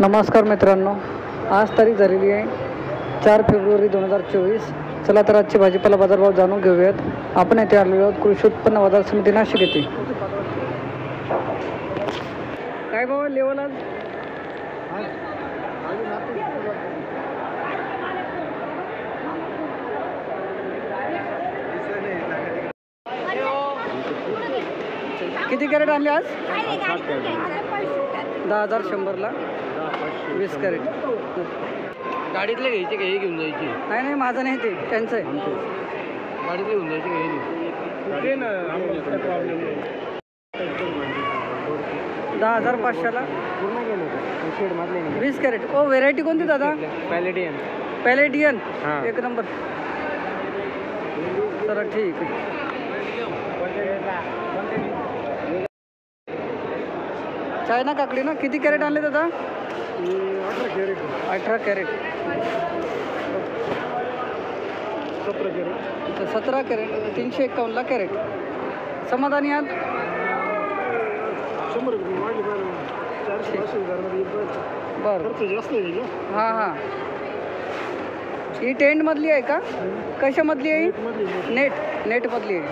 नमस्कार मित्रांनो, आज तारीख झालेली आहे 4 फेब्रुवारी 2024। चला तर आजचे भाजीपाला बाजारभाव जाणून घेऊयात। आपण येथे आलेलो आहोत कृषी उत्पन्न बाजार समिती नाशिक येथे। काय भाव लेवल आज? किती कॅरेट आणले आज? 10,100ला 20 कॅरेट। गाडीतले घ्यायचे का हे घेऊन जायचे? नाही माझं नाही, ते त्यांचं आहे। गाडीतले घेऊन जायचे का हे 10,500ला पूर्ण गेलो शेड मधले 20 कॅरेट। ओ व्हेरायटी कोणती दादा? पॅलेडियन। पॅलेडियन हां। एक नंबर। चला ठीक आहे। चायना काकडी ना, किती कॅरेट आणले दादा? 18 कॅरेट। 17 crate 351ला crate. समाधानी आहात? 100 रुपये वाढली बरं। हां हां। ही टेंटमधली आहे का? कशामधली आहे? नेटमधली आहे।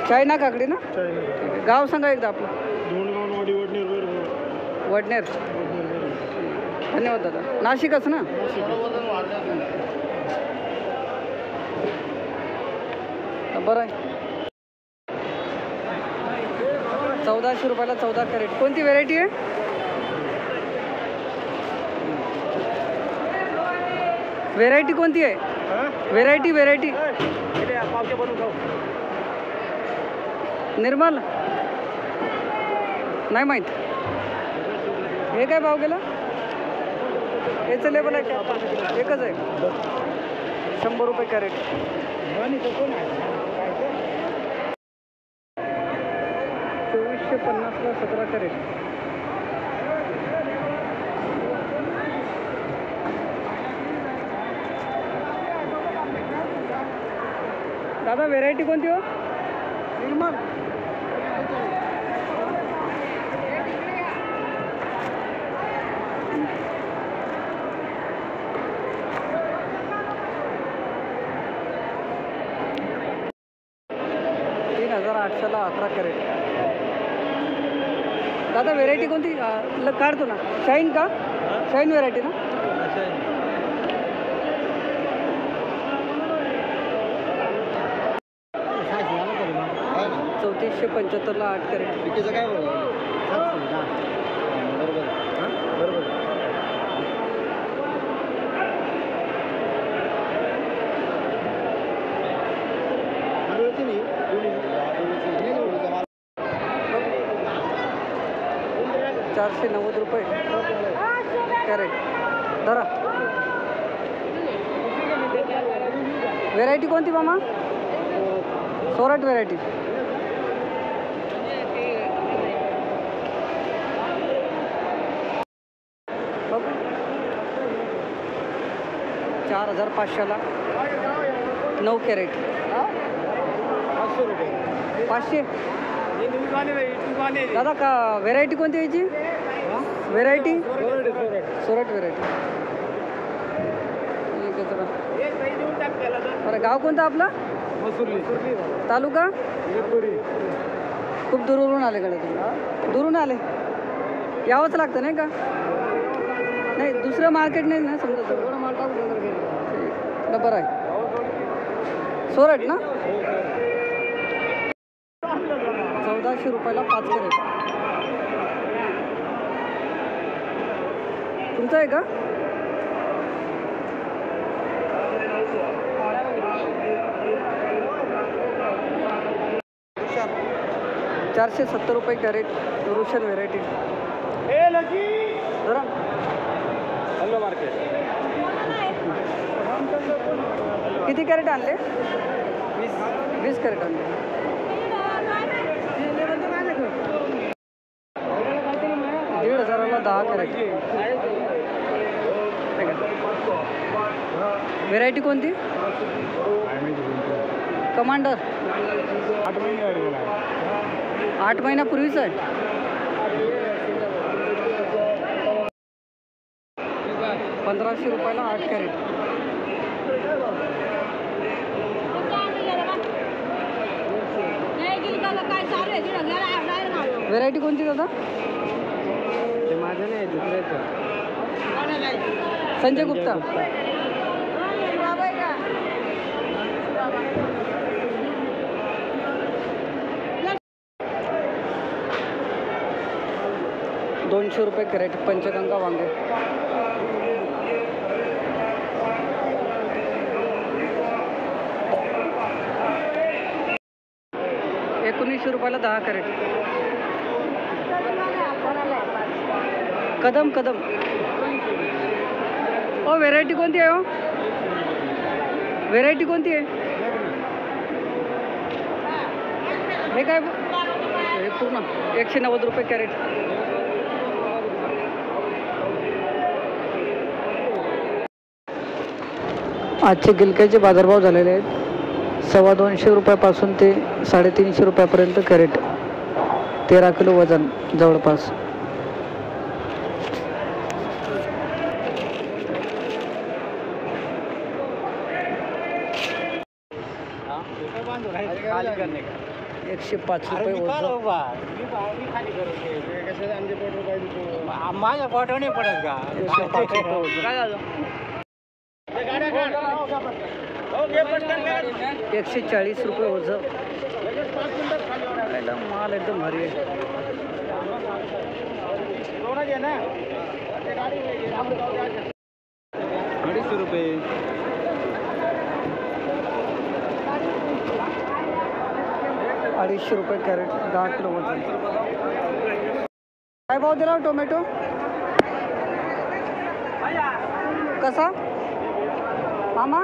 चायना काकडी ना? गाव सांगा एकदा आपलं। वडनेर। धन्यवाद दादा। नाशिकच ना? बरं आहे। 1400 रुपयाला 14 कॅरेट। कोणती व्हेरायटी आहे? व्हेरायटी कोणती आहे? व्हेरायटी निर्मल नाही माहीत। हे काय भाव गेला? याचं लेबल आहे का? एकच आहे। 100 रुपये कॅरेट। 2450ला 17 कॅरेट। दादा व्हेरायटी कोणती हो? निर्मल। 3,800ला 11 कॅरेट। दादा व्हेरायटी कोणती काढतो ना? शाईन का? शाईन व्हेरायटी ना? 3475ला 8 कॅरेट। काय बरोबर 490 रुपये कॅरेट। धरा। व्हेरायटी कोणती मामा? सोरट व्हेरायटी। बघू 4,500ला 9 कॅरेट। 500 रुपये 500। दादा का व्हेरायटी कोणती यायची? व्हेरायटी सोरट व्हेरायटी। ठीक आहे चला। बरं गाव कोणतं आपलं? तालुका? खूप दूरवरून आले कडे तुम्ही? दुरून आले? यावंच लागतं नाही का? नाही दुसरं मार्केट नाही ना समजा? बरं आहे। सोरट ना? 1400 रुपयाला 5 कॅरेट। तुमचं आहे का? ₹470 रुपये कॅरेट। रुशन व्हेरायटी। जरा हॅलो मार्केट। किती कॅरेट आणले? 20 कॅरेट आणले। 1,500ला 10 कॅरेट। व्हेरायटी कोणती? कमांडर। 8 महिन्यापूर्वीच आहे। 1500 रुपयाला 8 कॅरेट. व्हेरायटी कोणती दादा? ते माझं नाही, दुसऱ्याचं. संजय गुप्ता. ₹200 कॅरेट पंचगंगा वांगे. ₹19 10 कॅरेट. कदम कदम. ओ व्हेरायटी कोणती आहे? हो व्हेरायटी कोणती आहे? हे काय हे पूर्ण ₹190 कॅरेट. आजचे गिलक्याचे बाजारभाव झालेले आहेत. ₹225 ते ₹350 कॅरेट. 13 किलो वजन जवळपास. ₹105 ओझं. माझ्या फोटो नाही पडत का? 140 रुपये ओझं. माल एकदम भारी आहे. ₹250. ₹250 कॅरेट 10 किलो वजन. काय भाव दिला टोमॅटो? कसा मामा?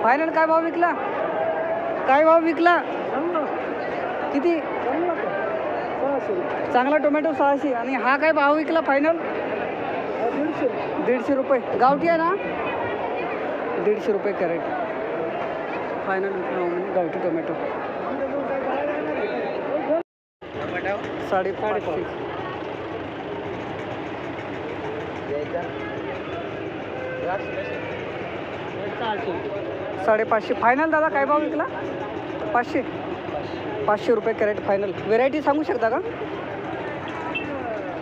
फायनल काय भाव विकला? काय भाव विकला? किती? चांगला टोमॅटो 600. आणि हा काय भाव विकला फायनल? ₹150. गावठी आहे ना? ₹150 कॅरेट फायनल विकला म्हणजे गावठी टोमॅटो. 550. 550 फायनल. दादा काय भाव विकला? 500 रुपये कॅरेट फायनल. व्हेरायटी सांगू शकता का?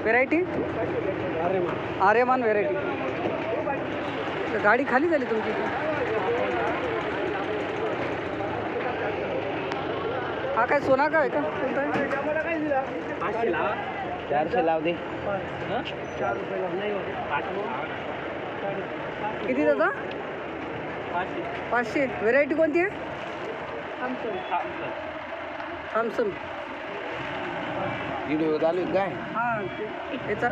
Variety Aryaman variety. गाडी खाली झाली तुमची. हा काय सोना का आहे का? कोणता आहे? 400 लाव दे. किती दादा? 500. व्हेरायटी कोणती आहे? थॉम्सन. व्हिडिओ चालू आहे काय? हां याचा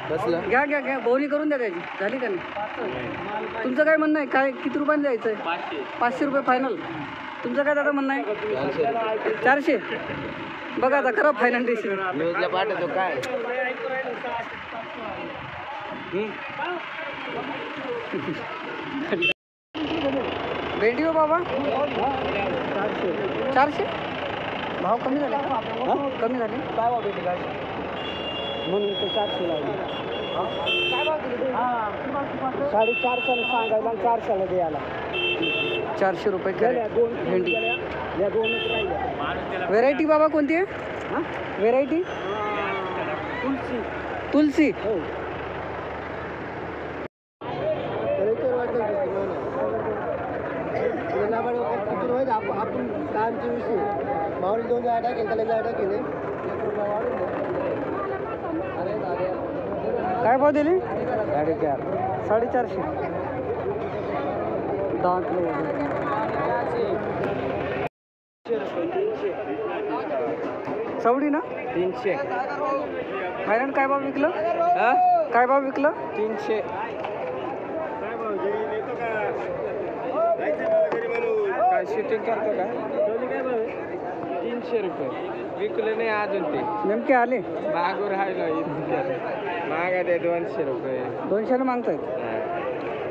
कसलं? घ्या घ्या घ्या. बोवणी करून द्या त्याची. झाली का नाही? तुमचं काय म्हणणं आहे? काय किती रुपयाने द्यायचं आहे? 500 रुपये फायनल. तुमचं काय दादा म्हणणं आहे? 400. बघा आता करा फायनल डिसिजन. न्यूजला पाठवतो काय? भेंडी हो बाबा. 400. भाव कमी झाले. कमी झाले. काय भाव भेटले काय? म्हणून ते 400 लावले. काय भाव दिले? 450 सांगायला 400 द्यायला. 400 रुपये कॅरेट भेंडी. व्हेरायटी बाबा कोणती आहे? व्हेरायटी तुलसी. आपण कामचे विषय माऊली 2 आटा केले त्याला आटा केले. काय भाव दिली? 450. 10 किलो वजन. चवडी ना? 300. फायनल काय भाव विकलं? काय भाव विकलं? 300. काय शूटिंग करतो का? 300 रुपये विकले नाही अजून. ते नेमके आले मागून राहिलो. मागा दे 200 रुपये. 200 मागतायत.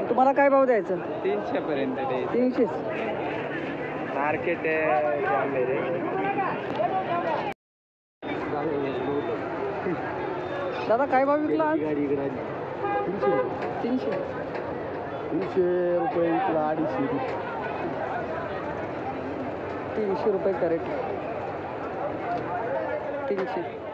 तुम्हाला काय भाव द्यायचं? 300 पर्यंत दे. 300. मार्केट दादा काय भाव विकला आज? गाडी इकडे आली 300 300 रुपये विकला 250 300 रुपये कॅरेट 300